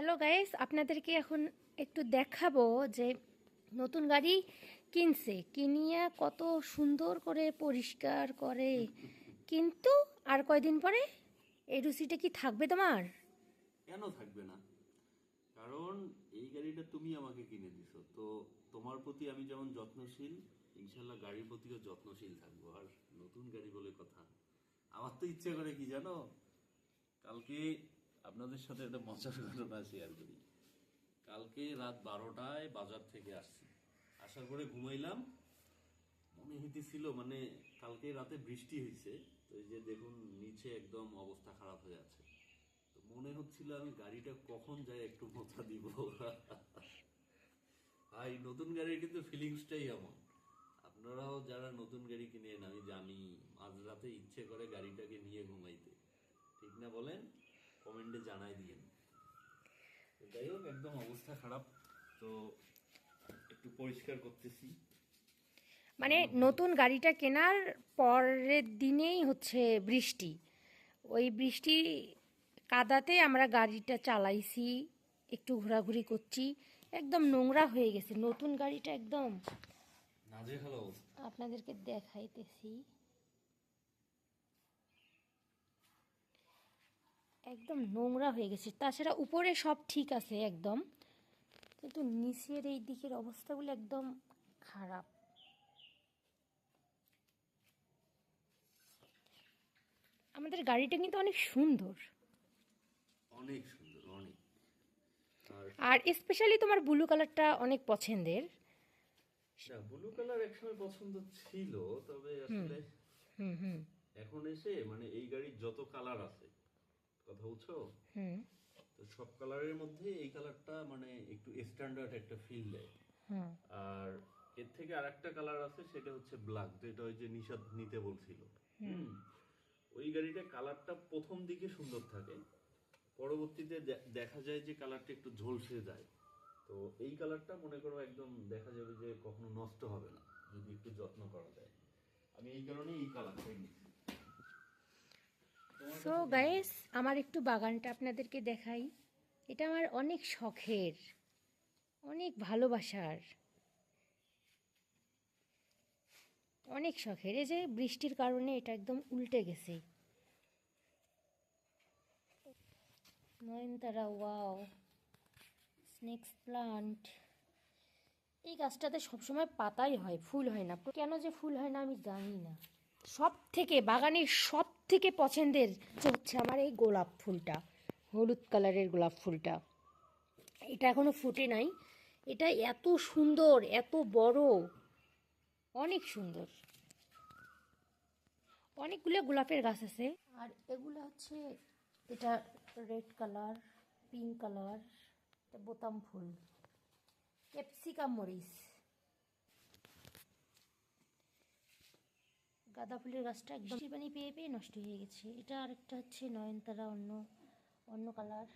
Hello guys, আপনাদেরকে এখন একটু দেখাবো যে নতুন গাড়ি কিনিয়া কত সুন্দর করে পরিষ্কার করে, কিন্তু আর কয়দিন পরে এই রুচিটা কি থাকবে তোমার? কেন থাকবে না? কারণ এই গাড়িটা তুমি আমাকে কিনে দিছো, তো তোমার প্রতি আমি যেমন যত্নশীল, ইনশাল্লাহ গাড়ির প্রতিও যত্নশীল থাকবো। আর নতুন গাড়ি বলে কথা, আমার তো ইচ্ছে করে কি জানো, কালকে আপনাদের সাথে একটা মজার ঘটনা শেয়ার করি। কালকে রাত 12টায় বাজার থেকে আসছি, আসার পরে ঘুমাইলাম, মনে হইতেছিল মানে কালকে রাতে বৃষ্টি হয়েছে, তো এই যে দেখুন নিচে একদম অবস্থা খারাপ হয়ে আছে। তো মনে হচ্ছিল আমি গাড়িটা কখন যাই একটু মোছা দিব। ভাই নতুন গাড়ির কিন্তু ফিলিংসটাই এমন। আপনারাও যারা নতুন গাড়ি কিনেন, আমি জানি মাঝরাতে ইচ্ছে করে গাড়িটাকে নিয়ে ঘুমাইতে, ঠিক না বলেন? কমেন্টে জানাই দিয়েন। তো যাই হোক, একদম অবস্থা খারাপ, তো একটু পরিষ্কার করতেছি। মানে নতুন গাড়িটা কেনার পরের দিনেই হচ্ছে বৃষ্টি। ওই বৃষ্টি কাদাতে আমরা গাড়িটা চালাইছি, একটু ঘোরাঘুরি করছি, একদম নোংরা হয়ে গেছে নতুন গাড়িটা একদম। নাজেহাল অবস্থা। আপনাদেরকে দেখাইতেছি, একদম নোংরা হয়ে গেছে। তাছাড়া উপরে সব ঠিক আছে একদম, কিন্তু নিচের এই দিকের অবস্থাগুলো একদম খারাপ। আমাদের গাড়িটা কিন্তু অনেক সুন্দর, অনেক সুন্দর, অনেক। আর আর স্পেশালি তোমার ব্লু কালারটা অনেক পছন্দের। না, ব্লু কালার একসময় পছন্দ ছিল, তবে আসলে হুম হুম এখন এসে মানে এই গাড়ির যত কালার আছে, কথা বুঝছো, হুম তো সব কালারের মধ্যে এই কালারটা মানে একটু স্ট্যান্ডার্ড একটা ফিল দেয়। হুম আর এর থেকে আরেকটা কালার আছে, সেটা হচ্ছে ব্ল্যাক, যেটা ওই যে নিশাদ নিতে বলছিল। হুম। ওই গাড়িটা কালারটা প্রথম দিকে সুন্দর থাকে, পরবর্তীতে দেখা যায় যে কালারটা একটু ঝলসে যায়। তো এই কালারটা মনে করো একদম দেখা যাবে যে কখনো নষ্ট হবে না যদি একটু যত্ন করা যায়। আমি এই কারণে এই কালারটাই নিচ্ছি। তোমার সো কাছে কেমন গাইস, লাগে? আমার একটু বাগানটা আপনাদেরকে দেখাই। এটা আমার অনেক শখের, অনেক ভালোবাসার, অনেক শখের। এই যে বৃষ্টির কারণে এটা একদম উল্টে গেছে। নয়নতারা, ওয়াও, স্নেক্স প্লান্ট। এই গাছটাতে সবসময় পাতাই হয়, ফুল হয় না। কেন যে ফুল হয় না আমি জানি না। সব থেকে বাগানের সব থেকে পছন্দের যে হচ্ছে আমার এই গোলাপ ফুলটা, হলুদ কালারের গোলাপ ফুলটা। এটা এখনো ফুটে নাই। এটা এত সুন্দর, এত বড়, অনেক সুন্দর। অনেকগুলো গোলাপের গাছ আছে, আর এগুলো হচ্ছে, এটা রেড কালার, পিঙ্ক কালার, এটা বোতাম ফুল, ক্যাপসিকাম মরিচ। গাঁদা ফুলের গাছটা একদম বৃষ্টির পানি পেয়ে পেয়ে নষ্ট হয়ে গেছে। এটা আরেকটা হচ্ছে নয়নতারা, অন্য অন্য কালার।